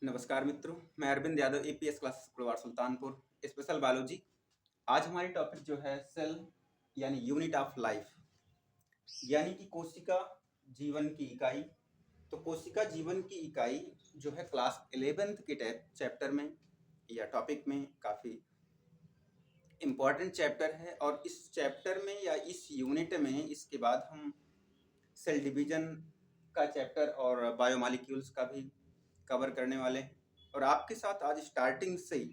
नमस्कार मित्रों, मैं Arvind Yadav APS classes Kudwar Sultanpur special biology. आज हमारी टॉपिक जो है सेल यानी यूनिट ऑफ लाइफ, यानी कि कोशिका जीवन की इकाई। तो कोशिका जीवन की इकाई जो है क्लास 11th के चैप्टर में या टॉपिक में काफ़ी इम्पॉर्टेंट चैप्टर है। और इस चैप्टर में या इस यूनिट में इसके बाद हम सेल डिवीजन का चैप्टर और बायोमॉलिक्यूल्स का भी कवर करने वाले हैं। और आपके साथ आज स्टार्टिंग से ही,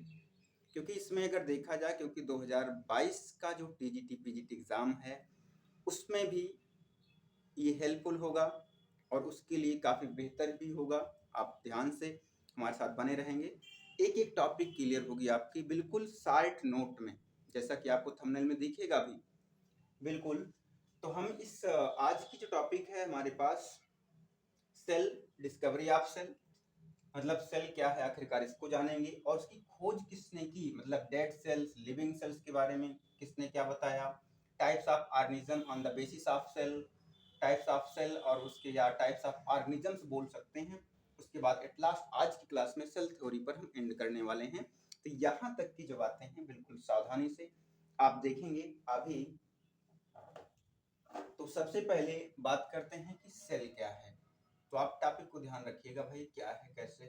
क्योंकि इसमें अगर देखा जाए, क्योंकि 2022 का जो टीजीटी पीजीटी एग्ज़ाम है उसमें भी ये हेल्पफुल होगा और उसके लिए काफ़ी बेहतर भी होगा। आप ध्यान से हमारे साथ बने रहेंगे, एक एक टॉपिक क्लियर होगी आपकी बिल्कुल शार्ट नोट में, जैसा कि आपको थंबनेल में दिखेगा भी बिल्कुल। तो हम इस आज की जो टॉपिक है हमारे पास सेल, डिस्कवरी ऑफ सेल, मतलब सेल क्या है आखिरकार इसको जानेंगे। और उसकी खोज किसने की, मतलब डेड सेल्स, लिविंग सेल्स के बारे में किसने क्या बताया, types of organism on the basis of cell, types of cell और उसके या टाइप्स ऑफ ऑर्गेनिजम्स बोल सकते हैं। उसके बाद एट लास्ट आज की क्लास में सेल थ्योरी पर हम एंड करने वाले हैं। तो यहाँ तक की जो बातें हैं बिल्कुल सावधानी से आप देखेंगे अभी। तो सबसे पहले बात करते हैं कि सेल क्या है। तो आप टॉपिक को ध्यान रखिएगा भाई, क्या है कैसे।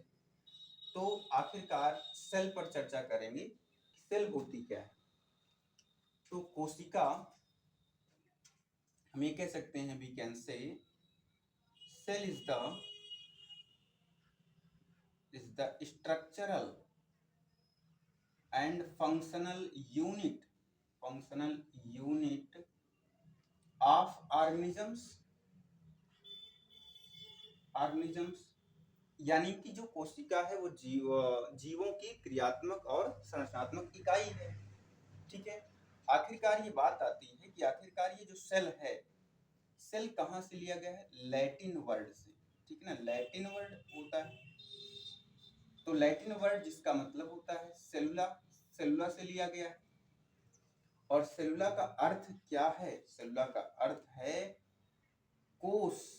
तो आखिरकार सेल पर चर्चा करेंगे कि सेल होती क्या है। तो कोशिका, हम ये कह सकते हैं, we can say cell is the structural and functional unit of organisms, यानी कि जो कोशिका है वो जीवों की क्रियात्मक और संरचनात्मक इकाई है। ठीक है। आखिरकार ये बात आती है कि आखिरकार ये जो सेल है, सेल कहाँ से लिया गया है, लैटिन वर्ड से। ठीक है ना, लैटिन वर्ड होता है। तो लैटिन वर्ड जिसका मतलब होता है सेलुला, सेलुला से लिया गया है। और सेलुला का अर्थ क्या है, सेलुला का अर्थ है कोश,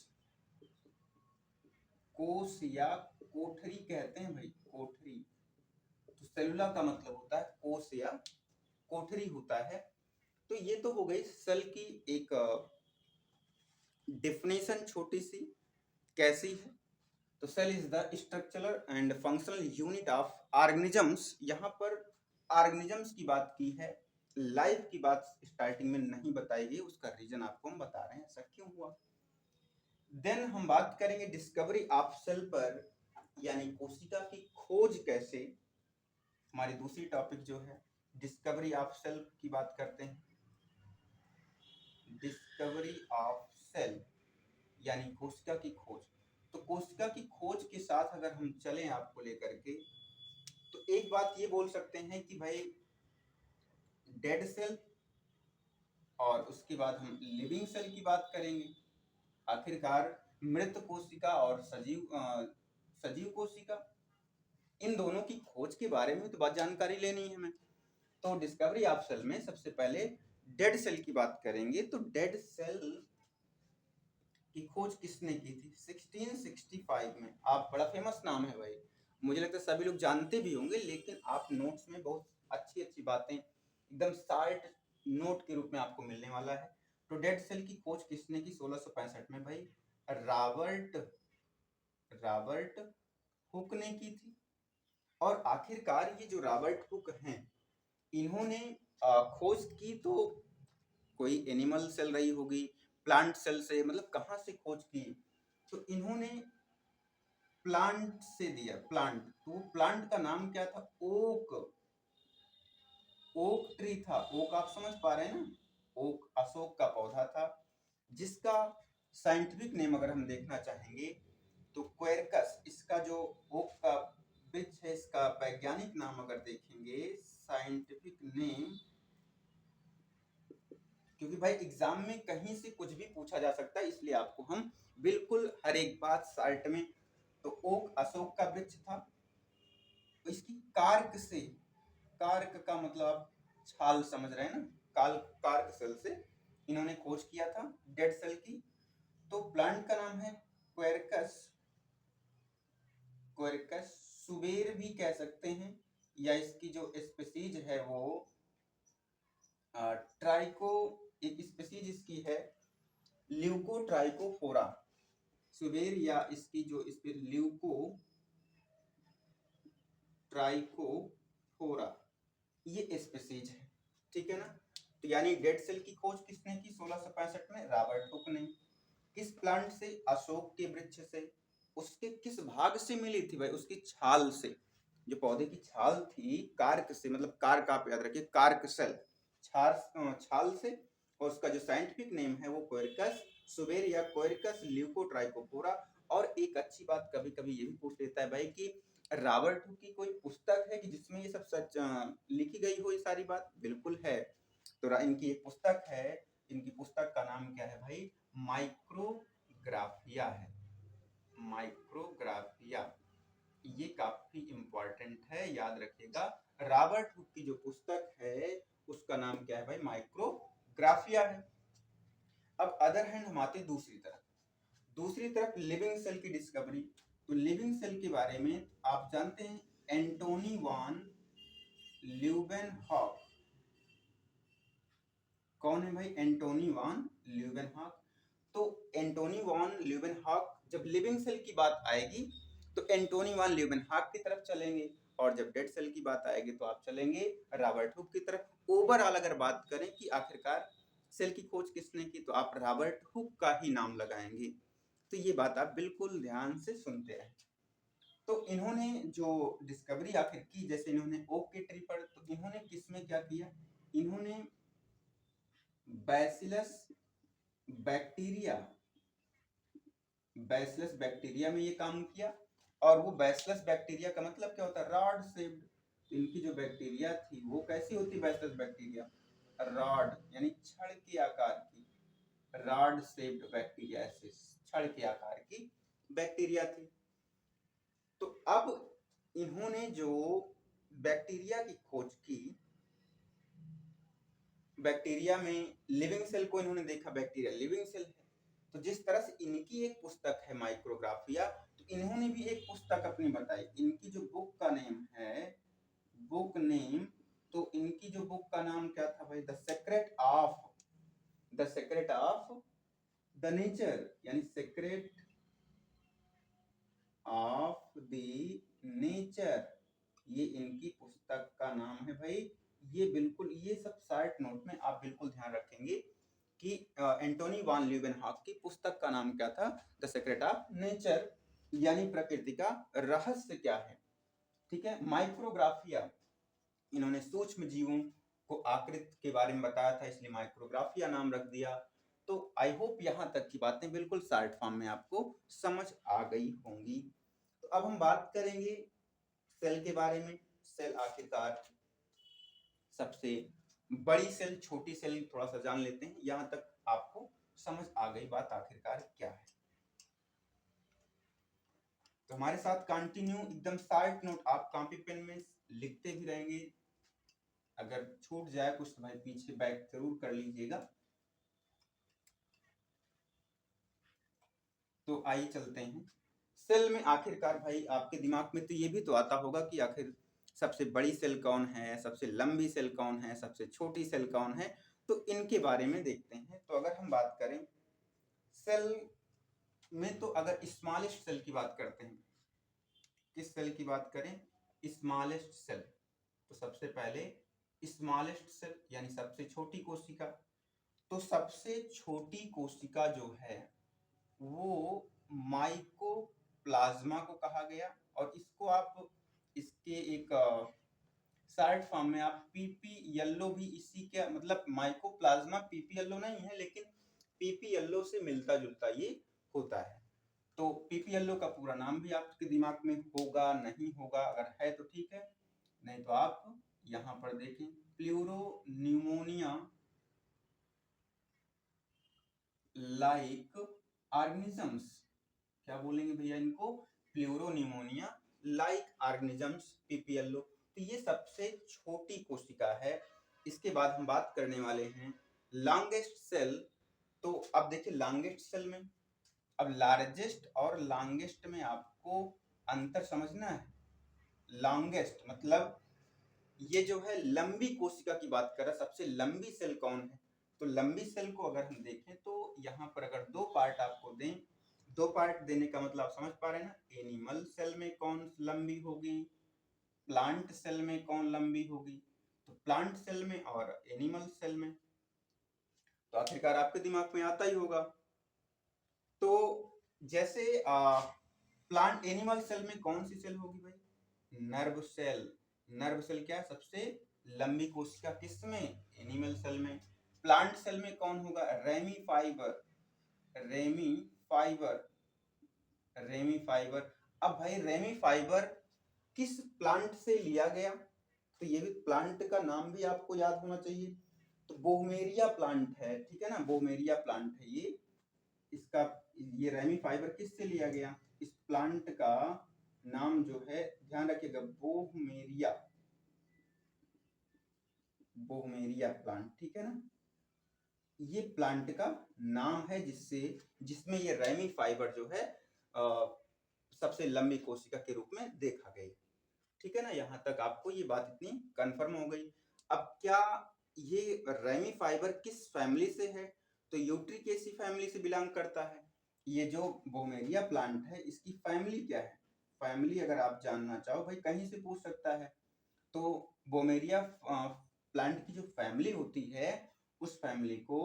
कोश या कोठरी कहते हैं भाई, कोठरी। तो सेलुला का मतलब होता है कोश या कोठरी होता है। तो ये तो हो गई सेल की एक डेफिनेशन छोटी सी, कैसी है। तो cell is the structural and functional unit of organisms. यहाँ पर ऑर्गेनिजम्स की बात की है, लाइफ की बात स्टार्टिंग में नहीं बताई गई, उसका रीजन आपको हम बता रहे हैं ऐसा क्यों हुआ। देन हम बात करेंगे डिस्कवरी ऑफ सेल पर, यानी कोशिका की खोज कैसे। हमारी दूसरी टॉपिक जो है डिस्कवरी ऑफ सेल की बात करते हैं। डिस्कवरी ऑफ सेल यानी कोशिका की खोज। तो कोशिका की खोज के साथ अगर हम चलें आपको लेकर के, तो एक बात ये बोल सकते हैं कि भाई डेड सेल और उसके बाद हम लिविंग सेल की बात करेंगे। आखिरकार मृत कोशिका और सजीव कोशिका, इन दोनों की खोज के बारे में तो बात जानकारी लेनी है हमें। तो डिस्कवरी ऑफ सेल में सबसे पहले डेड सेल की बात करेंगे। तो डेड सेल की खोज किसने की थी, 1665 में। आप, बड़ा फेमस नाम है भाई, मुझे लगता है सभी लोग जानते भी होंगे, लेकिन आप नोट्स में बहुत अच्छी अच्छी बातें एकदम शार्ट नोट के रूप में आपको मिलने वाला है। तो डेड सेल की खोज किसने की 1665 में भाई, रॉबर्ट हुक ने की थी। और आखिरकार ये जो रॉबर्ट हुक हैं, इन्होंने खोज की तो कोई एनिमल सेल रही होगी, प्लांट सेल से, मतलब कहाँ से खोज की, तो इन्होंने प्लांट से दिया, प्लांट। तो प्लांट का नाम क्या था, ओक, ओक ट्री था। ओक आप समझ पा रहे हैं ना, ओक अशोक का पौधा था, जिसका साइंटिफिक नेम अगर हम देखना चाहेंगे तो क्वेरकस, इसका जो ओक का वृक्ष है, इसका वैज्ञानिक नाम अगर देखेंगे, साइंटिफिक नेम, क्योंकि भाई एग्जाम में कहीं से कुछ भी पूछा जा सकता है, इसलिए आपको हम बिल्कुल हर एक बात शार्ट में। तो ओक अशोक का वृक्ष था। इसकी कार्क से, कार्क का मतलब आप छाल समझ रहे हैं ना, कार्क सेल से इन्होंने खोज किया था डेड सेल की। तो प्लांट का नाम है क्वेरकस, क्वेरकस सुबेर भी कह सकते हैं, या इसकी जो स्पीसीज है वो ट्राइको, एक स्पीसीज इसकी है ल्यूकोट्राइकोफोरा। सुबेर या इसकी जो ल्यूकोट्राइकोफोरा ये स्पीसीज है, ठीक है ना। तो यानी डेड सेल की खोज किसने की 1665 में? रॉबर्ट हुक ने। किस प्लांट से? अशोक के वृक्ष से। उसके किस भाग से मिली थी भाई? उसकी छाल से। जो पौधे की छाल थी, कार्क से, मतलब कार्क आप याद रखिए, कार्क सेल, छाल से। और उसका जो साइंटिफिक नेम है वो कोएर्कस सुबेर या कोएर्कस ल्यूकोट्राइकोफोरा। और एक अच्छी बात कभी कभी ये भी पूछ लेता है भाई कि रॉबर्ट हुक की कोई पुस्तक है कि जिसमें ये सब सच लिखी गई हो ये सारी बात? बिल्कुल है। तो इनकी एक पुस्तक है, इनकी पुस्तक का नाम क्या है भाई? माइक्रोग्राफिया है, माइक्रोग्राफिया। ये काफी इंपॉर्टेंट है, याद रखिएगा। रॉबर्ट हुक की जो पुस्तक है उसका नाम क्या है भाई? माइक्रोग्राफिया है। अब अदर हैंड हम आते दूसरी तरफ लिविंग सेल की डिस्कवरी। तो लिविंग सेल के बारे में आप जानते हैं एंटोनी वान ल्यूवेनहॉक। कौन है भाई? एंटोनी वान ल्यूवेनहॉक। तो एंटोनी वान ल्यूवेनहॉक, जब लिविंग सेल की बात आएगी तो एंटोनी वान ल्यूवेनहॉक की तरफ चलेंगे, और जब डेड सेल की बात आएगी तो आप चलेंगे रॉबर्ट हुक की तरफ। ओवरऑल अगर बात करें कि आखिरकार सेल की खोज किसने की, तो आप रॉबर्ट हुक का ही नाम लगाएंगे। तो ये बात आप बिल्कुल ध्यान से सुनते रहें। तो इन्होंने जो डिस्कवरी आखिर की, जैसे इन्होंने ओक के ट्री पर, तो इन्होंने किसमें क्या किया? इन्होंने बैसिलस बैक्टीरिया, बैसिलस बैक्टीरिया में ये काम किया। और वो बैसिलस बैक्टीरिया का मतलब क्या होता है? Rod shaped. इनकी जो बैक्टीरिया थी वो कैसी होती? बैसिलस बैक्टीरिया रॉड यानी छड़ के आकार की, रॉड शेप्ड बैक्टीरिया, ऐसे छड़ के आकार की बैक्टीरिया थी। तो अब इन्होंने जो बैक्टीरिया की खोज की, बैक्टीरिया में लिविंग सेल को इन्होंने देखा, बैक्टीरिया लिविंग सेल है। तो जिस तरह से इनकी एक पुस्तक है माइक्रोग्राफिया, तो इन्होंने भी एक पुस्तक अपनी बताई। इनकी जो बुक का नेम है, बुक नेम, तो इनकी जो बुक का नाम क्या था भाई? The secret of the nature, यानी सीक्रेट ऑफ द नेचर, ये इनकी पुस्तक का नाम है भाई। ये बिल्कुल, ये सब शार्ट नोट में आप बिल्कुल ध्यान रखेंगे कि एंटोनी वान ल्यूवेनहॉक की पुस्तक का नाम क्या था? द सीक्रेट ऑफ नेचर, यानी प्रकृति का रहस्य क्या है, ठीक है। माइक्रोग्राफिया, इन्होंने सूक्ष्म जीवों को आकृति के बारे में बताया था, इसलिए माइक्रोग्राफिया नाम रख दिया। तो आई होप यहाँ तक की बातें बिल्कुल शॉर्ट फॉर्म में आपको समझ आ गई होंगी। तो अब हम बात करेंगे सेल के बारे में। सेल आखिरकार सबसे बड़ी सेल, छोटी सेल थोड़ा सा जान लेते हैं। यहाँ तक आपको समझ आ गई बात आखिरकार क्या है। तो हमारे साथ कंटिन्यू, एकदम शॉर्ट नोट आप कॉपी पेन में लिखते भी रहेंगे। अगर छूट जाए कुछ तो भाई पीछे बैक जरूर कर लीजिएगा। तो आइए चलते हैं सेल में। आखिरकार भाई आपके दिमाग में तो ये भी तो आता होगा कि आखिर सबसे बड़ी सेल कौन है, सबसे लंबी सेल कौन है, सबसे छोटी सेल कौन है। तो इनके बारे में देखते हैं। तो अगर हम बात करें सेल में, तो अगर स्मॉलेस्ट सेल की बात करते हैं, किस सेल की बात करें? Smallest cell. तो सबसे पहले स्मॉलेस्ट सेल यानी सबसे छोटी कोशिका। तो सबसे छोटी कोशिका जो है वो माइकोप्लाज्मा को कहा गया। और इसको आप, इसके एक शॉर्ट फॉर्म में आप पीपी येलो भी, इसी के मतलब माइकोप्लाज्मा पीपी येलो नहीं है, लेकिन पीपी येलो से मिलता जुलता ये होता है। तो पीपी येलो का पूरा नाम भी आपके दिमाग में होगा, नहीं होगा? अगर है तो ठीक है, नहीं तो आप यहाँ पर देखें प्लूरोन्यूमोनिया लाइक ऑर्गेनिजम्स। क्या बोलेंगे भैया इनको? प्लूरोन्यूमोनिया लाइक ऑर्गेनिजम्स, पीपीएलओ। तो ये सबसे छोटी कोशिका है। इसके बाद हम बात करने वाले हैं लॉन्गेस्ट सेल। तो अब देखिए लॉन्गेस्ट सेल में, अब लार्जेस्ट और लॉन्गेस्ट में आपको अंतर समझना है। लॉन्गेस्ट मतलब ये जो है लंबी कोशिका की बात कर रहा है, सबसे लंबी सेल कौन है। तो लंबी सेल को अगर हम देखें तो यहाँ पर अगर दो पार्ट आपको दें, दो पार्ट देने का मतलब आप समझ पा रहे हैं ना, एनिमल सेल में कौन लंबी होगी, प्लांट सेल में कौन लंबी होगी। तो प्लांट सेल में और एनिमल सेल में, तो आखिरकार आपके दिमाग में आता ही होगा। तो जैसे प्लांट एनिमल सेल में कौन सी सेल होगी भाई, नर्व सेल। नर्व सेल क्या है, सबसे लंबी कोशिका किसमें, एनिमल सेल में। प्लांट सेल में कौन होगा, ramie fibre. Ramie fibre, ramie fibre. अब भाई रेमी फाइबर किस प्लांट से लिया गया, तो ये भी प्लांट का नाम भी आपको याद होना चाहिए। तो बोहमेरिया प्लांट है, ठीक है ना, बोहमेरिया प्लांट है ये। इसका ये रेमी फाइबर किससे लिया गया, इस प्लांट का नाम जो है ध्यान रखिएगा, बोहमेरिया, बोहमेरिया प्लांट, ठीक है ना। ये प्लांट का नाम है जिससे, जिसमें ये रेमी फाइबर जो है सबसे लंबी कोशिका के रूप में देखा गया, ठीक है ना। यहाँ तक आपको ये बात इतनी कंफर्म हो गई। अब क्या ये रेमी फाइबर किस फैमिली से है, तो यूट्रिकेसी फैमिली से बिलोंग करता है। ये जो बोमेरिया प्लांट है इसकी फैमिली क्या है, फैमिली अगर आप जानना चाहो भाई कहीं से पूछ सकता है। तो बोमेरिया प्लांट की जो फैमिली होती है उस फैमिली को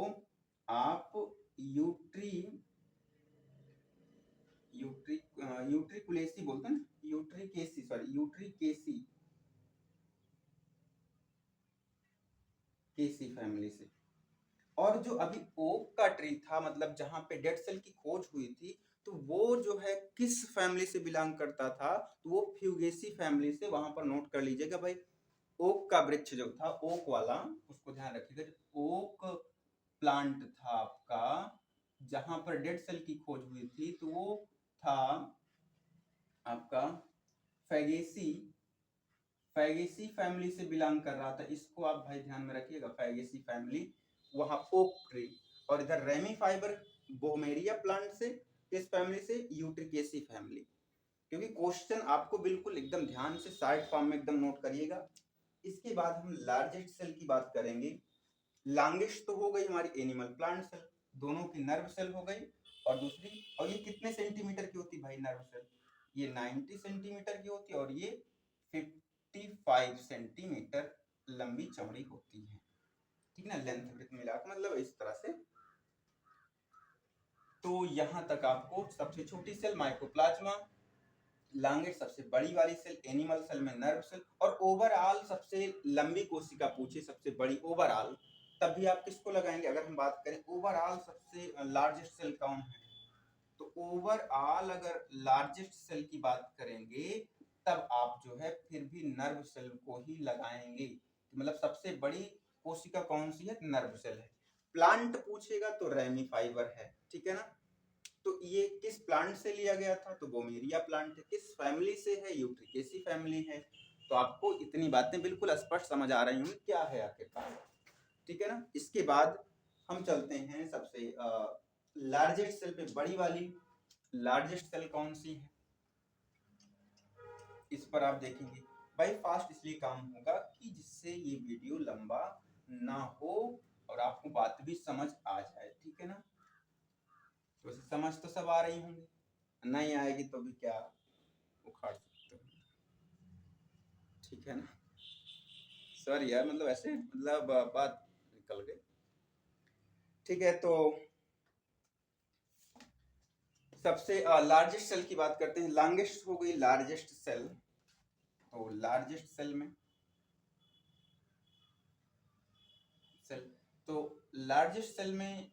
आप यूट्रिकुलेसी बोलते हैं ना, यूट्रिकेसी, सॉरी यूट्रिकेसी केसी फैमिली से। और जो अभी ओक का ट्री था, मतलब जहां पे डेड सेल की खोज हुई थी, तो वो जो है किस फैमिली से बिलोंग करता था, तो वो फ्यूगेसी फैमिली से। वहां पर नोट कर लीजिएगा भाई, ओक का वृक्ष जो था, ओक वाला, उसको ध्यान रखिएगा, ओक प्लांट था आपका, जहां पर डेड सेल की खोज हुई थी, तो वो था आपका फैगेसी, फैगेसी फैमिली से बिलोंग कर रहा था। इसको आप भाई ध्यान में रखिएगा, फैगेसी फैमिली, वहां ओक ट्री। और इधर रेमी फाइबर बोमेरिया प्लांट से, किस फैमिली से, यूट्रिकेसी फैमिली। क्योंकि क्वेश्चन आपको बिल्कुल एकदम ध्यान से शार्ट फॉर्म में एकदम नोट करिएगा। इसके बाद हम लार्जेस्ट सेल की बात करेंगे। लॉन्गेस्ट तो हो गई हमारी एनिमल प्लांट सेल, दोनों की नर्व सेल हो गई। और दूसरी, और ये कितने सेंटीमीटर की होती भाई नर्व सेल, ये 90 सेंटीमीटर की होती है, और ये 55 सेंटीमीटर लंबी चौड़ी होती है, ठीक ना, लेंथ ब्रेथ मिलाकर, मतलब इस तरह से। तो यहां तक आपको सबसे छोटी सेल माइकोप्लाज्मा, लॉन्गेस्ट सबसे बड़ी वाली सेल एनिमल सेल में नर्व सेल, और ओवरऑल सबसे लंबी कोशिका पूछे, सबसे बड़ी ओवरऑल, तब भी आप किसको लगाएंगे, अगर हम बात करें ओवरऑल सबसे लार्जेस्ट सेल कौन है, तो ओवरऑल अगर लार्जेस्ट सेल की बात करेंगे तब आप जो है फिर भी नर्व सेल को ही लगाएंगे। मतलब सबसे बड़ी कोशिका कौन सी है, नर्व सेल है। प्लांट पूछेगा तो रेमी फाइबर है, ठीक है ना। तो ये किस प्लांट से लिया गया था, तो बोमेरिया प्लांट है। किस फैमिली से है, यूट्रिकेसी फैमिली है। तो आपको इतनी बातें बिल्कुल स्पष्ट समझ आ रही होंगी क्या है आखिरकार, ठीक है ना। इसके बाद हम चलते हैं सबसे लार्जेस्ट सेल पे, बड़ी वाली लार्जेस्ट सेल कौन सी है, इस पर आप देखेंगे। भाई फास्ट इसलिए काम होगा कि जिससे ये वीडियो लंबा ना हो और आपको बात भी समझ आ जाए, ठीक है ना। तो समझ तो सब आ रही होंगी, नहीं आएगी तो भी क्या उखाड़ सकते हो, ठीक है ना। सॉरी यार, मतलब ऐसे मतलब बात निकल गई, ठीक है। तो सबसे लार्जेस्ट सेल की बात करते हैं। लॉन्गेस्ट हो गई लार्जेस्ट सेल, तो लार्जेस्ट सेल में सेल, तो लार्जेस्ट सेल में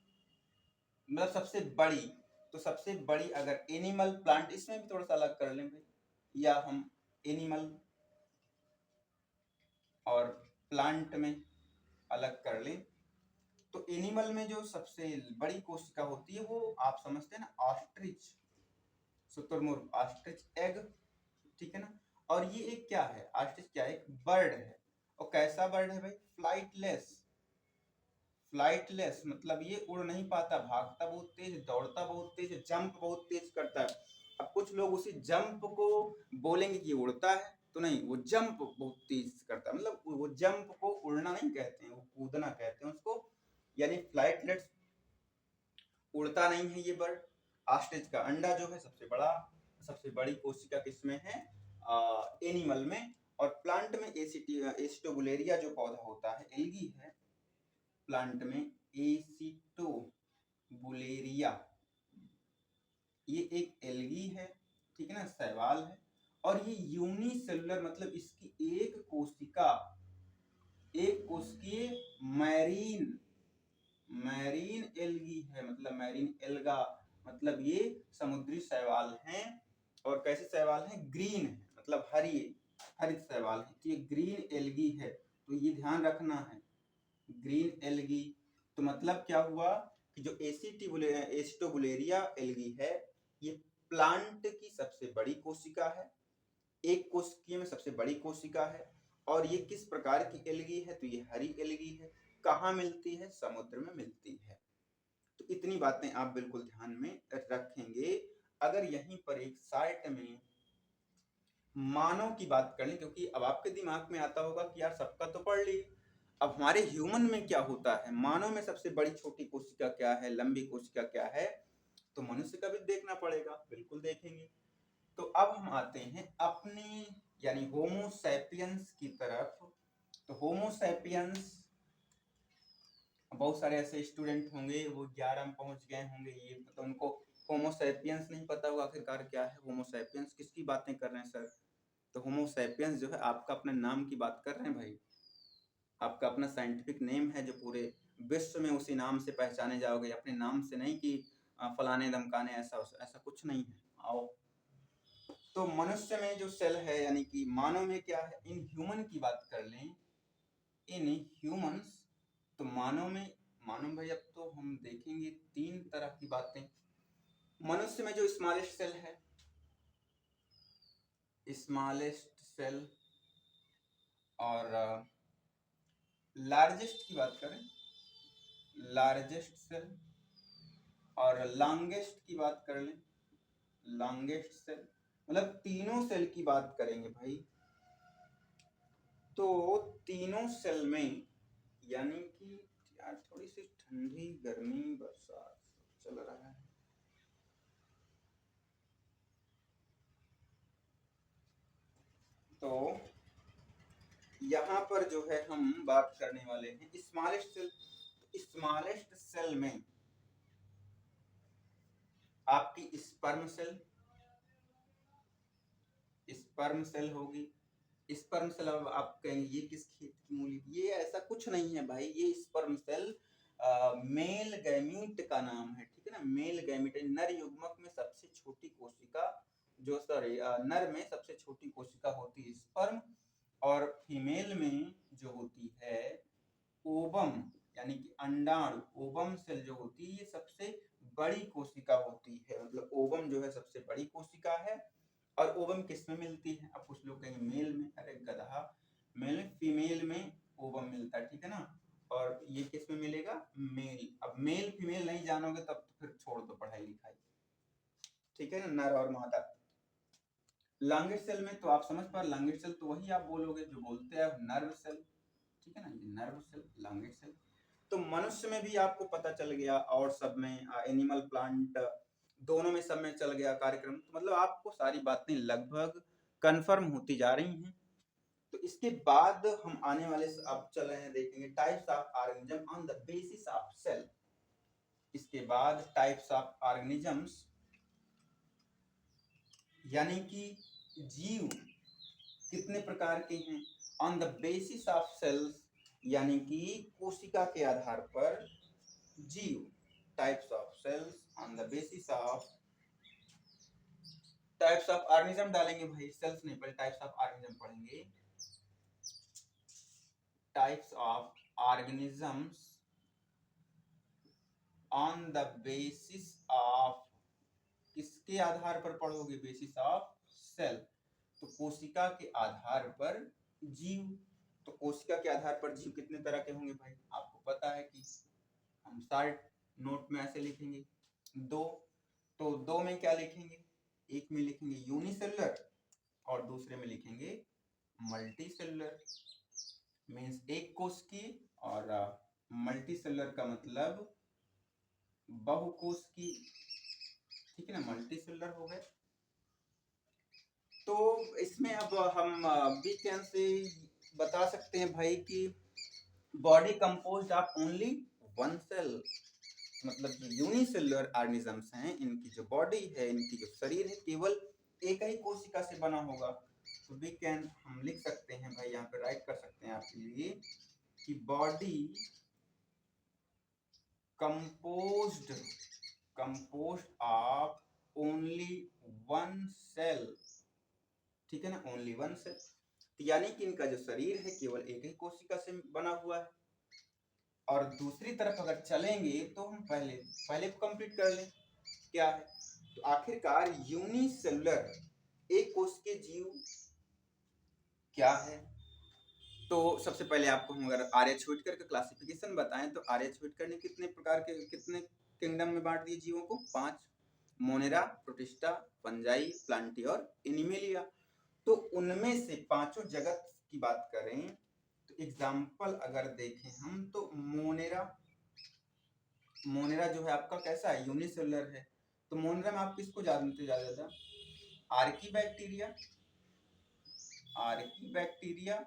मतलब सबसे बड़ी, तो सबसे बड़ी अगर एनिमल प्लांट, इसमें भी थोड़ा सा अलग कर लें भाई, या हम एनिमल और प्लांट में अलग कर लें, तो एनिमल में जो सबसे बड़ी कोशिका होती है वो आप समझते हैं ना, ऑस्ट्रिच, शुतुरमुर्ग, ऑस्ट्रिच एग, ठीक है ना। और ये एक क्या है, ऑस्ट्रिच क्या है, एक बर्ड है। और कैसा बर्ड है भाई, फ्लाइटलेस, फ्लाइटलेस मतलब ये उड़ नहीं पाता, भागता बहुत तेज, दौड़ता बहुत तेज, जंप बहुत तेज करता है। अब कुछ लोग उसी जंप को बोलेंगे कि उड़ता है, तो नहीं, वो जंप बहुत तेज करता है, मतलब वो जंप को उड़ना नहीं कहते हैं, वो कूदना कहते हैं उसको, यानी फ्लाइटलेट्स, उड़ता नहीं है ये बर्ड। ऑस्ट्रिच का अंडा जो है सबसे बड़ी कोशिका किसमें है, एनिमल में। और प्लांट में एसिटोबुलेरिया जो पौधा होता है, एल्गी है, प्लांट में एसिटोबुलेरिया, ये एक एल्गी है, ठीक है ना, शैवाल है। और ये यूनिसेलुलर मतलब इसकी एक कोशिकीय मैरीन एल्गी है, मतलब मैरीन एल्गा, मतलब ये समुद्री शैवाल हैं। और कैसे शैवाल हैं, ग्रीन है, मतलब हरित शैवाल है, तो ये ग्रीन एल्गी है, तो ये ध्यान रखना है, ग्रीन एल्गी। तो मतलब क्या हुआ कि जो एसिटोबुलेरिया एल्गी है, ये प्लांट की सबसे बड़ी कोशिका है, एक कोशिकीय में सबसे बड़ी कोशिका है। और ये किस प्रकार की एल्गी है, तो ये हरी एल्गी है। कहाँ मिलती है, समुद्र में मिलती है। तो इतनी बातें आप बिल्कुल ध्यान में रखेंगे। अगर यहीं पर एक साइट में मानव की बात कर लें, क्योंकि अब आपके दिमाग में आता होगा कि यार सबका तो पढ़ ली, अब हमारे ह्यूमन में क्या होता है, मानव में सबसे बड़ी छोटी कोशिका क्या है, लंबी कोशिका क्या है, तो मनुष्य का भी देखना पड़ेगा, बिल्कुल देखेंगे। तो अब हम आते हैं अपने यानी होमो सैपियंस की तरफ। तो होमो सैपियंस, बहुत सारे ऐसे स्टूडेंट होंगे वो 11 में पहुंच गए होंगे, ये तो उनको होमो सैपियंस नहीं पता होगा आखिरकार क्या है होमो सैपियंस, किसकी बातें कर रहे हैं सर। तो होमो सैपियंस जो है आपका अपने नाम की बात कर रहे हैं भाई, आपका अपना साइंटिफिक नेम है जो पूरे विश्व में उसी नाम से पहचाने जाओगे, अपने नाम से नहीं कि फलाने धमकाने, ऐसा कुछ नहीं है। आओ, तो मनुष्य में जो सेल है यानी कि मानव में क्या है, इन ह्यूमन की बात कर लें, इन ह्यूमंस, तो मानव भाई अब तो हम देखेंगे 3 तरह की बातें। मनुष्य में जो स्मॉलेस्ट सेल है, स्मॉलेस्ट सेल, और लार्जेस्ट की बात करें, लार्जेस्ट सेल, और लॉन्गेस्ट की बात कर लें, लॉन्गेस्ट सेल, मतलब तीनों सेल की बात करेंगे भाई। तो तीनों सेल में यानी कि यार थोड़ी सी ठंडी गर्मी बरसात चल रहा है, तो यहाँ पर जो है हम बात करने वाले हैं स्मॉलेस्ट सेल। स्मॉलेस्ट सेल में आपकी स्पर्म सेल होगी। स्पर्म सेल, अब आप कहेंगे ये किस खेत की मूली, ये ऐसा कुछ नहीं है भाई, ये स्पर्म सेल मेल गैमीट का नाम है, ठीक है ना, मेल गैमीट, नर युग्मक में सबसे छोटी कोशिका, नर में सबसे छोटी कोशिका होती है स्पर्म, और फीमेल में जो होती है ओवम, यानी कि अंडाणु, ओवम सेल जो होती है ये सबसे बड़ी कोशिका होती है, मतलब ओवम जो है सबसे बड़ी कोशिका है। और ओवम किस में मिलती है, अब कुछ लोग कहेंगे मेल में, अरे गधा, मेल में, फीमेल में ओवम मिलता है, ठीक है ना, और ये किस में मिलेगा, मेल। अब मेल फीमेल नहीं जानोगे तब तो फिर छोड़ दो पढ़ाई लिखाई, ठीक है ना, नर और मादा। लॉन्गेस्ट सेल में तो आप समझ पा, लॉन्गेस्ट सेल तो वही आप बोलोगे जो बोलते हैं नर्व सेल, ठीक है ना, ये नर्व सेल, लॉन्गेस्ट सेल। तो मनुष्य में भी आपको पता चल गया, और सब में एनिमल प्लांट दोनों में, सब में चल गया कार्यक्रम, तो मतलब आपको सारी बातें लगभग कंफर्म होती जा रही हैं। तो इसके बाद हम आने वाले अब चल रहे हैं देखेंगे types of organism on the basis of cell. इसके बाद टाइप्स ऑफ ऑर्गेनिजम्स यानी कि जीव कितने प्रकार के हैं, on the basis of cells, यानी कि कोशिका के आधार पर जीव, types of cells on the basis of, types of organism डालेंगे भाई, सेल्स नहीं, पहले टाइप्स ऑफ ऑर्गेनिज्म पढ़ेंगे। Types of organisms on the basis of, किसके आधार पर पढ़ोगे, बेसिस ऑफ सेल, तो कोशिका के आधार पर जीव। तो कोशिका के आधार पर जीव कितने तरह के होंगे भाई, आपको पता है कि हम शार्ट नोट में ऐसे लिखेंगे 2, तो 2 में क्या लिखेंगे, एक में लिखेंगे यूनिसेलुलर और दूसरे में लिखेंगे मल्टी सेलुलर मीन्स एक कोशिकीय, और मल्टी सेलुलर का मतलब बहुकोशिकीय, ठीक है ना, मल्टी सेलुलर हो गए। तो इसमें अब हम वीकेंड से बता सकते हैं भाई कि body composed of only one cell, मतलब जो यूनिसेलुलर ऑर्गेनिजम्स हैं इनकी जो बॉडी है, इनकी जो शरीर है, केवल एक ही कोशिका से बना होगा। तो वी कैन हम लिख सकते हैं भाई, यहाँ पे राइट कर सकते हैं आपके लिए कि body composed of only one cell, ठीक है ना, ओनली वन सेल। तो यानी कि इनका जो शरीर है केवल एक ही कोशिका से बना हुआ है। और दूसरी तरफ अगर चलेंगे तो हम पहले को कंप्लीट कर लें क्या है। तो आखिरकार यूनिसेलुलर एक कोश के जीव क्या है। तो सबसे पहले आपको हम अगर आर्यच व्हिटकर का क्लासिफिकेशन बताएं तो आर्यच व्हिटकर ने कितने प्रकार के, कितने किंगडम में बांट दिए जीवों को, 5, मोनेरा, प्रोटिस्टा, फंजाई, प्लांटी और एनिमेलिया। तो उनमें से पांचों जगत की बात करें तो एग्जाम्पल अगर देखें हम तो मोनेरा जो है आपका कैसा है, यूनिसेलुलर है। तो मोनेरा में आप किसको जानते ज्यादा, आर्की बैक्टीरिया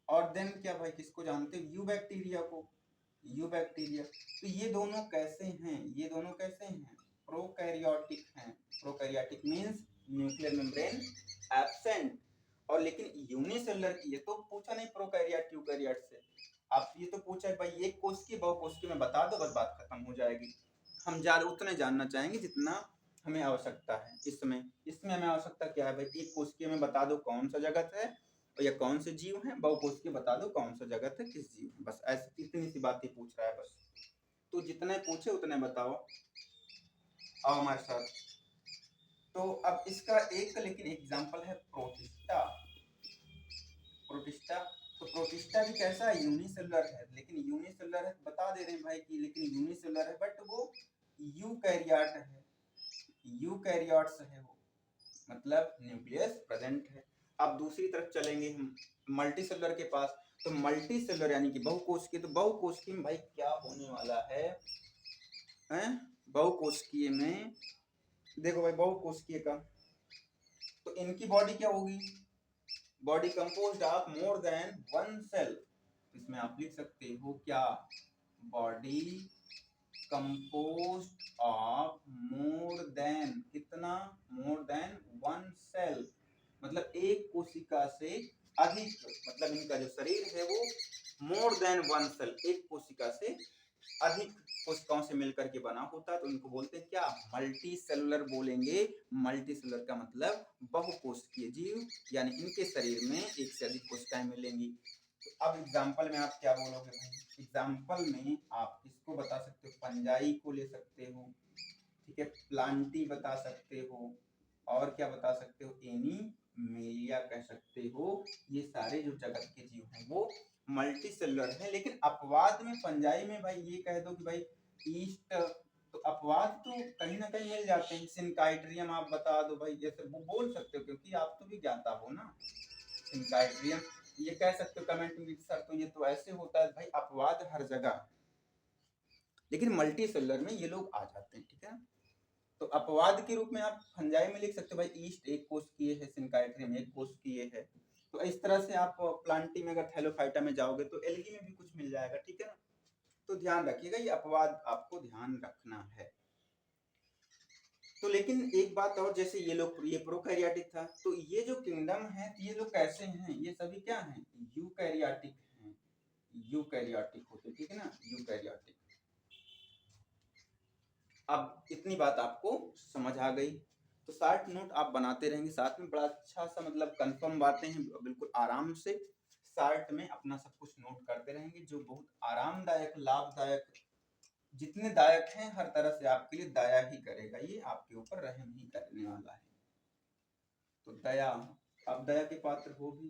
और देन क्या भाई किसको जानते हैं, यू बैक्टीरिया को, यू बैक्टीरिया। तो ये दोनों कैसे हैं, प्रोकैरियोटिक हैं। Prokaryotic means nuclear membrane absent. और लेकिन यूनिसेलुलर की ये तो पूछा नहीं प्रोकैरियोट यूकैरियोट से, आप ये तो पूछा भाई एक कोशिकीय बहुकोशिकीय में बता दो, बस बात खत्म हो जाएगी। हम ज्यादा उतना जानना चाहेंगे जितना हमें आवश्यकता है। इसमें हमें आवश्यकता क्या है भाई, एक कोशिकीय में बता दो कौन सा जगत है या कौन से जीव हैं, बहुकोशिकीय बता दो कौन सा जगत है किस जीव है, बस ऐसी इतनी सी बात ही पूछ रहा है बस। तो जितने पूछे उतने बताओ, आओ हमारे साथ। तो अब इसका एक लेकिन एग्जाम्पल है प्रोटिस्टा। तो प्रोटिस्टा भी कैसा है, यूनिसेलुलर है, लेकिन यूनिसेलुलर है बता दे रहे हैं भाई कि लेकिन यूनिसेलुलर है बट वो यूकैरियोट है, यूकैरियोट्स है वो, मतलब न्यूक्लियस प्रेजेंट है। अब दूसरी तरफ चलेंगे हम मल्टी सेलुलर के पास। तो मल्टी सेलुलर यानी कि बहुकोशिकीय, तो बहुकोशिकीय में भाई क्या होने वाला है, हैं? बहुकोशिकीय में देखो भाई, बहुकोशिकीय का तो इनकी बॉडी क्या होगी, body composed of more than one cell. इसमें आप लिख सकते हो क्या, body composed of more than, कितना, मोर देन वन सेल, मतलब एक कोशिका से अधिक, मतलब इनका जो शरीर है वो मोर देन वन सेल, एक कोशिका से अधिक कोशिकाओं से मिलकर के बना होता है। तो इनको बोलते हैं क्या, मल्टी सेलुलर बोलेंगे। मल्टी सेलुलर का मतलब बहुकोशिकीय जीव, यानी इनके शरीर में एक से अधिक कोशिकाएं मिलेंगी। तो अब एग्जाम्पल में आप क्या बोलोगे भाई, एग्जाम्पल में आप किसको बता सकते हो, फंजाई को ले सकते हो, ठीक है, प्लांटी बता सकते हो, और क्या बता सकते हो, एनीमेलिया कह सकते हो। ये सारे जो जगत के जीव हैं वो मल्टी सेलुलर है। लेकिन अपवाद में फंजाई में भाई ये कह दो कि भाई ईस्ट, तो अपवाद तो कहीं ना कहीं मिल जाते हैं, सिनकाइट्रियम आप बता दो भाई, जैसे वो बोल सकते हो क्योंकि आप तो भी ज्ञाता हो ना, सिनकाइट्रियम ये कह सकते हो कमेंट में सर, तो ये तो ऐसे होता है भाई, अपवाद हर जगह, लेकिन मल्टी सेलुलर में ये लोग आ जाते हैं, ठीक है। तो अपवाद के रूप में आप फंजाई में लिख सकते हो भाई ईस्ट एक कोशिकीय है, सिनकाइट्रियम एक कोशिकीय है। तो इस तरह से आप प्लांटी में अगर थैलोफाइटा में जाओगे तो एल्गी में भी कुछ मिल जाएगा, ठीक है ना। तो ध्यान रखिएगा, ये अपवाद आपको ध्यान रखना है। तो लेकिन एक बात और, जैसे ये लोग, ये प्रोकैरियोटिक था, तो ये जो किंगडम है ये लोग कैसे हैं, ये सभी क्या हैं, यूकैरियोटिक हैं, यूकैरियोटिक होते, ठीक है ना, यूकैरियोटिक। अब इतनी बात आपको समझ आ गई, तो शार्ट नोट आप बनाते रहेंगे साथ में, बड़ा अच्छा सा मतलब कंफर्म बातें हैं, बिल्कुल आराम से शार्ट में अपना सब कुछ नोट करते रहेंगे, जो बहुत आरामदायक, लाभदायक, जितने दायक हैं हर तरह से आपके लिए दया ही करेगा, ये आपके ऊपर रहम ही करने वाला है। तो दया, आप दया के पात्र हो भी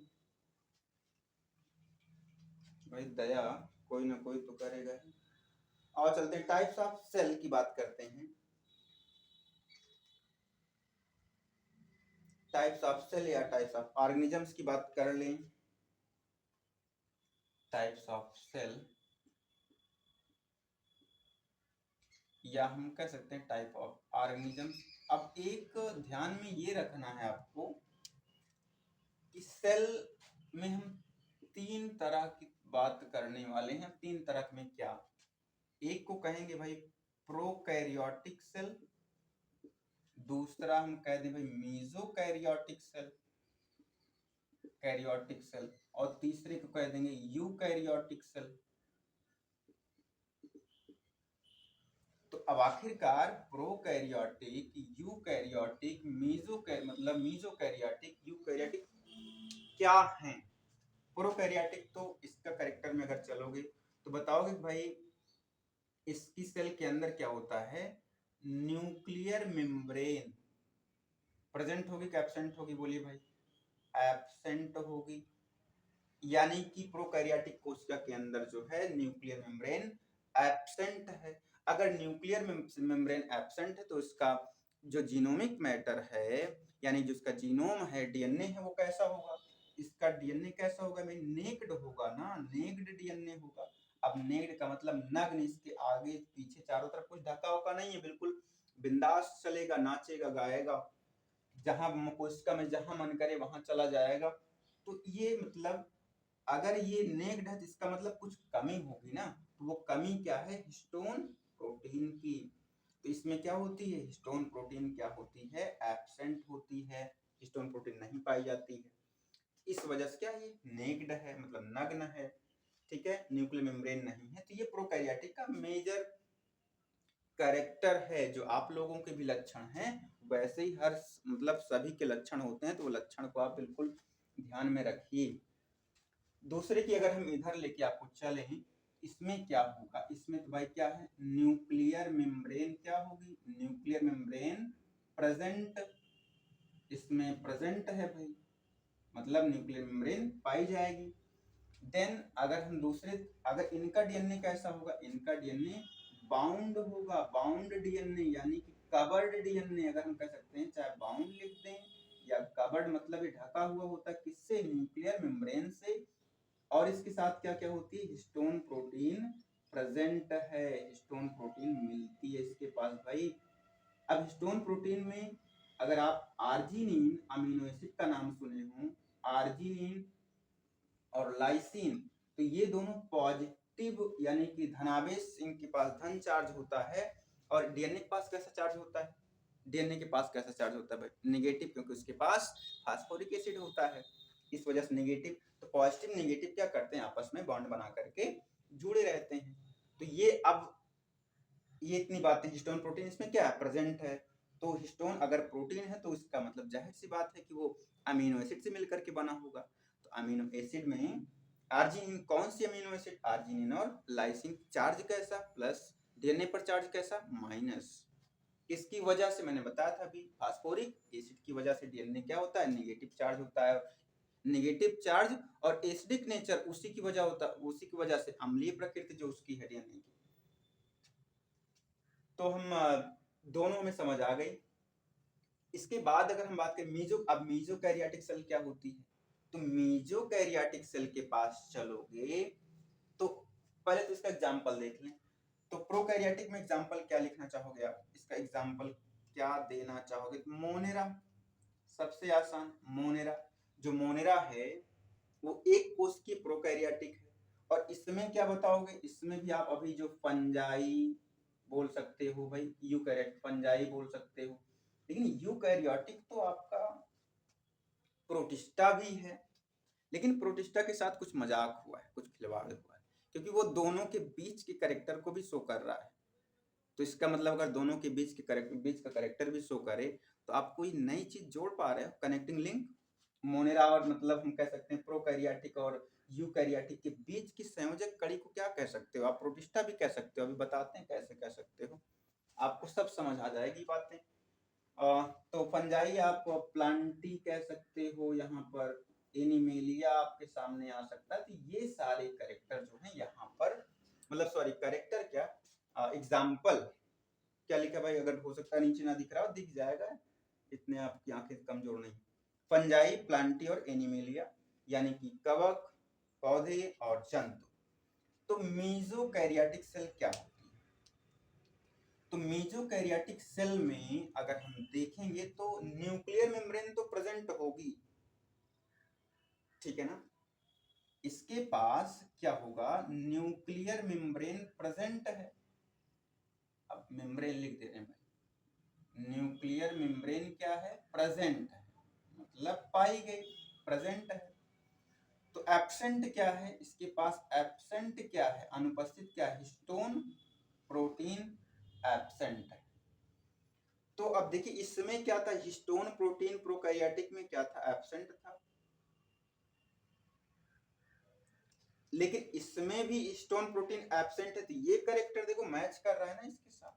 भाई, दया कोई ना कोई तो करेगा ही। और चलते हैं टाइप्स ऑफ सेल की बात करते हैं। टाइप्स ऑफ सेल या टाइप्स ऑफ ऑर्गेनिजम्स की बात कर लें टाइप्स ऑफ सेल, या हम कह सकते हैं टाइप ऑफ ऑर्गेनिज्म। अब एक ध्यान में ये रखना है आपको कि सेल में हम तीन तरह की बात करने वाले हैं। तीन तरह में क्या, एक को कहेंगे भाई प्रोकैरियोटिक सेल, दूसरा हम कह दें भाई मीजोकैरियोटिक सेल, कैरियोटिक सेल, और तीसरे को कह देंगे यूकैरियोटिक सेल। तो अब आखिरकार प्रोकैरियोटिक, यूकैरियोटिक, मीजोकैरियोटिक, यूकैरियोटिक क्या है? प्रोकैरियोटिक तो इसका कैरेक्टर में अगर चलोगे तो बताओगे भाई इसकी सेल के अंदर क्या होता है, न्यूक्लियर मेम्ब्रेन प्रेजेंट होगी कि एब्सेंट होगी? बोलिए भाई, एब्सेंट होगी। यानी कि प्रोकैरियोटिक कोशिका के अंदर जो है न्यूक्लियर मेम्ब्रेन एब्सेंट है। अगर न्यूक्लियर मेम्ब्रेन एब्सेंट है तो इसका जो जीनोमिक मैटर है, यानी जो इसका जीनोम है, डीएनए है, वो कैसा होगा? इसका डीएनए कैसा होगा भाई? नेक्ड होगा ना, नेक्ड डीएनए होगा। अब नेक्ड का मतलब नग्न, इसके आगे पीछे चारों तरफ कुछ ढका होगा नहीं है, बिल्कुल बिंदास चलेगा, नाचेगा, गाएगा, जहां कोशिका में जहां मन करे वहां चला जाएगा। तो ये मतलब अगर ये नेक्ड है तो इसका मतलब कुछ कमी होगी ना। तो वो कमी क्या है? हिस्टोन प्रोटीन की। तो इसमें क्या होती है? हिस्टोन प्रोटीन क्या होती है? एब्सेंट होती है, हिस्टोन प्रोटीन नहीं पाई जाती है। इस वजह से क्या, ये नेक्ड है, मतलब नग्न है, ठीक है, न्यूक्लियर मेम्ब्रेन नहीं है। तो ये प्रोकैरियोटिक का मेजर कैरेक्टर है। जो आप लोगों के भी लक्षण हैं वैसे ही हर मतलब सभी के लक्षण होते हैं, तो वो लक्षण को आप बिल्कुल ध्यान में रखिए। दूसरे की अगर हम इधर लेके आपको चले, इसमें क्या होगा? इसमें तो भाई क्या है, न्यूक्लियर मेम्ब्रेन क्या होगी? न्यूक्लियर मेम्ब्रेन प्रेजेंट, इसमें प्रेजेंट है भाई, मतलब न्यूक्लियर मेम्ब्रेन पाई जाएगी। देन अगर हम दूसरे, अगर इनका डीएनए कैसा होगा? इनका डीएनए बाउंड होगा, बाउंड डीएनए, यानी कि कवर्ड डीएनए अगर हम कह सकते हैं, चाहे बाउंड लिख दें या कवर्ड, मतलब ये ढका हुआ होता है किससे? न्यूक्लियर मेम्ब्रेन से। और इसके साथ क्या क्या होती है? हिस्टोन प्रोटीन प्रेजेंट है, हिस्टोन प्रोटीन मिलती है इसके पास भाई। अब हिस्टोन प्रोटीन में अगर आप आर्जिनिन अमीनो एसिड का नाम सुने हो, आर्जिनिन और लाइसिन, तो ये दोनों पॉजिटिव यानी कि धनावेश, इनके पास धन चार्ज होता है। और डीएनए के पास कैसा चार्ज होता है? डीएनए के पास कैसा चार्ज होता है भाई? नेगेटिव, क्योंकि उसके पास फास्फोरिक एसिड होता है, इस वजह से नेगेटिव। तो पॉजिटिव नेगेटिव क्या करते हैं? आपस में बॉन्ड बना करके जुड़े रहते हैं। तो ये अब ये इतनी बातें, हिस्टोन प्रोटीन इसमें क्या है? प्रेजेंट है। तो हिस्टोन अगर प्रोटीन है तो इसका मतलब जाहिर सी बात है कि वो अमीनो एसिड से मिलकर के बना होगा। तो अमीनो एसिड में आर्जिनिन, कौन सी अमीनो एसिड? आर्जिनिन और लाइसिन। चार्ज कैसा? प्लस। डीएनए पर चार्ज कैसा? माइनस। इसकी वजह से मैंने बताया था अभी, फास्फोरिक एसिड की वजह से डीएनए क्या होता है? नेगेटिव चार्ज होता है। नेगेटिव चार्ज और एसिडिक नेचर उसी की वजह होता, उसी की वजह से अम्लीय प्रकृति जो उसकी है डीएनए की। तो हम दोनों में समझ आ गई। इसके बाद अगर हम बात करें अब मीजोकैरियोटिक सेल क्या होती है? तो मीजोकैरियोटिक सेल के पास चलोगे तो पहले तो इसका एग्जांपल देख लें। तो प्रोकैरियोटिक में एग्जांपल क्या लिखना चाहोगे आप? इसका एग्जांपल क्या देना चाहोगे? मोनेरा, सबसे आसान मोनेरा। जो मोनेरा है वो एक कोष की प्रोकैरियोटिक है। और इसमें क्या बताओगे? इसमें भी आप अभी जो फंजाई बोल सकते हो भाई, यूकैरियोटिक फंजाई बोल सकते हो। लेकिन यूकैरियोटिक तो आपका प्रोटिस्टा भी है, लेकिन प्रोटिस्टा के साथ कुछ मजाक हुआ है, कुछ खिलवाड़ हुआ है, क्योंकि वो दोनों के बीच के कैरेक्टर को भी शो कर रहा है। तो इसका मतलब अगर दोनों के बीच का कैरेक्टर भी शो करे तो आप कोई नई चीज जोड़ पा रहे हो, कनेक्टिंग लिंक। मोनेरा और मतलब हम कह सकते हैं प्रोकैरियोटिक और यूकैरियोटिक के बीच की संयोजक कड़ी को क्या कह सकते हो? आप प्रोटिस्टा भी कह सकते हो, अभी बताते हैं कैसे कह सकते हो, आपको सब समझ आ जाएगी बातें। तो फंजाई आप प्लांटी कह सकते हो, यहाँ पर एनिमेलिया आपके सामने आ सकता है। तो ये सारे कैरेक्टर जो हैं यहाँ पर, मतलब सॉरी कैरेक्टर क्या, एग्जाम्पल क्या लिखा भाई? अगर हो सकता है नीचे ना दिख रहा हो, दिख जाएगा, इतने आपकी आंखें कमजोर नहीं। फंजाई, प्लांटी और एनिमेलिया, यानी कि कवक, पौधे और जंतु। तो मीजोकैरियोटिक सेल क्या होती है? तो मीजोकैरियोटिक सेल में अगर हम देखेंगे तो न्यूक्लियर मेम्ब्रेन तो प्रेजेंट होगी, ठीक है ना। इसके पास क्या होगा, न्यूक्लियर मेम्ब्रेन प्रेजेंट है। अब मेम्ब्रेन लिख दे रहे हैं भाई, न्यूक्लियर मेम्ब्रेन क्या है, प्रेजेंट है, मतलब पाई गई, प्रेजेंट है। तो एब्सेंट क्या है इसके पास, एब्सेंट क्या है, अनुपस्थित क्या है, हिस्टोन प्रोटीन एब्सेंट है। तो अब देखिए इसमें क्या था, हिस्टोन प्रोटीन प्रोकैरियोटिक में क्या था, एब्सेंट था, लेकिन इसमें भी हिस्टोन प्रोटीन एब्सेंट है। तो ये करेक्टर देखो मैच कर रहा है ना इसके साथ।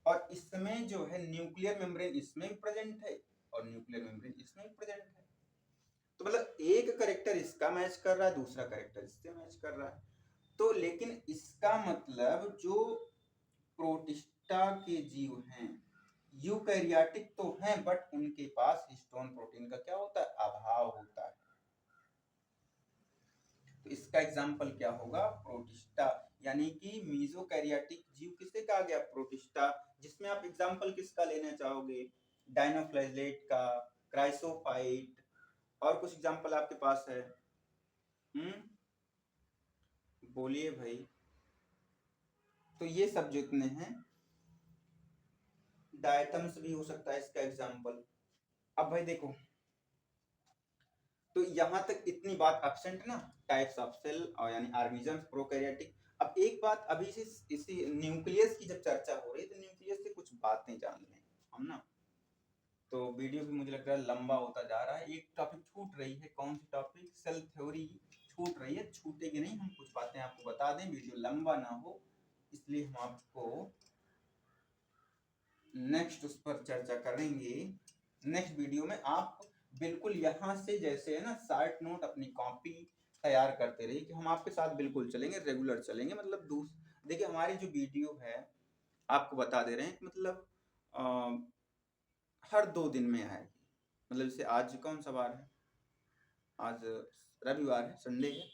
और इसमें जो है न्यूक्लियर मेम्ब्रेन इसमें भी प्रेजेंट है और न्यूक्लियर मेम्ब्रेन इसमें भी प्रेजेंट है। तो मतलब एक करेक्टर इसका मैच कर रहा है, दूसरा करेक्टर इससे मैच कर रहा है। तो लेकिन इसका मतलब जो प्रोटिस्टा के जीव हैं, यूकैरियोटिक तो हैं, बट उनके पास हिस्टोन प्रोटीन का क्या होता है, अभाव होता है। तो इसका एग्जाम्पल क्या होगा, प्रोटिस्टा, यानी कि मीजोकैरियोटिक जीव किसे कहा गया, प्रोटिस्टा। जिसमें आप एग्जाम्पल किसका लेना चाहोगे, डायनोफ्लैजेलेट का, क्राइसोफाइट, और कुछ एग्जाम्पल आपके पास है? बोलिए भाई। तो ये सब जितने हैं, डायटम्स भी हो सकता है इसका एग्जाम्पल। अब भाई देखो, तो यहां तक इतनी बात एब्सेंट ना, टाइप्स ऑफ सेल और यानी ऑर्गेनिजम्स प्रोकैरियोटिक। अब एक बात अभी इसी न्यूक्लियस की जब चर्चा हो रही है, तो न्यूक्लियस से कुछ बातें जान लें हम ना। तो वीडियो भी मुझे लग रहा है लंबा होता जा रहा है, एक टॉपिक छूट रही है, कौन सी टॉपिक, सेल थ्योरी छूट रही है, छूटेगी नहीं, हम कुछ बातें आपको बता दें, वीडियो लंबा ना हो, इसलिए हम आपको नेक्स्ट उस पर चर्चा करेंगे। नेक्स्ट वीडियो में आप बिल्कुल यहाँ से जैसे है ना शार्ट नोट अपनी कॉपी तैयार करते रहिए, कि हम आपके साथ बिल्कुल चलेंगे, रेगुलर चलेंगे। मतलब देखिए हमारी जो वीडियो है आपको बता दे रहे हैं, मतलब हर 2 दिन में आएगी। मतलब जैसे आज कौन सा वार है, आज रविवार है, संडे है,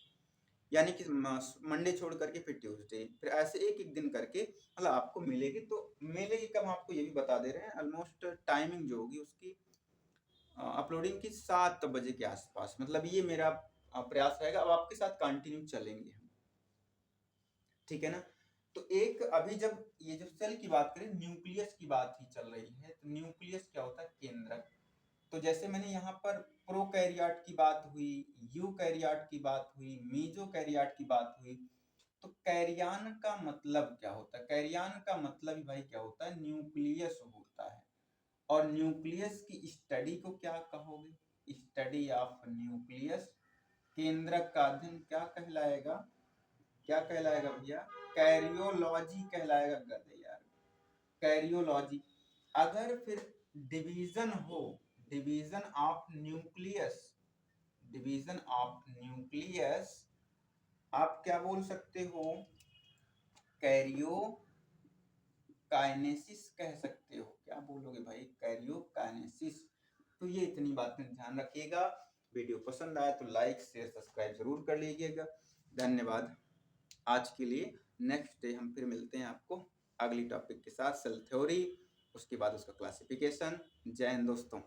यानी कि मंडे छोड़ करके फिर ट्यूसडे, फिर ऐसे एक एक दिन करके मतलब आपको मिलेगी। तो मिलेगी कब, आपको ये भी बता दे रहे हैं, ऑलमोस्ट टाइमिंग जो होगी उसकी अपलोडिंग की 7 बजे के आसपास। मतलब ये मेरा प्रयास रहेगा, अब आपके साथ कंटिन्यू चलेंगे हम, ठीक है ना। तो एक अभी जब ये जो सेल की बात करें, न्यूक्लियस की बात ही चल रही है, तो न्यूक्लियस क्या होता है, केंद्रक। तो जैसे मैंने यहाँ पर प्रोकैरियोट की बात हुई, यूकैरियोट की बात हुई, मीजोकैरियोट की बात हुई, तो कैरियन का मतलब क्या होता है, कैरियन का मतलब ही भाई क्या होता है, न्यूक्लियस होता है। और न्यूक्लियस की स्टडी को क्या कहोगे, स्टडी ऑफ न्यूक्लियस। केंद्रक का अध्ययन क्या कहलाएगा, क्या कहलाएगा भैया, कैरियोलॉजी कहलाएगा। गधे यार, कैरियोलॉजी। अगर फिर डिवीजन हो, division of nucleus, division of nucleus, आप क्या बोल सकते हो, कैरियो काइनेसिस कह सकते हो। क्या बोलोगे भाई, कैरियो काइनेसिस। तो ये इतनी बातें ध्यान रखिएगा। वीडियो पसंद आया तो लाइक शेयर सब्सक्राइब जरूर कर लीजिएगा। धन्यवाद आज के लिए। नेक्स्ट डे हम फिर मिलते हैं आपको अगली टॉपिक के साथ, सेल थ्योरी, उसके बाद उसका क्लासिफिकेशन। जय हिंद दोस्तों।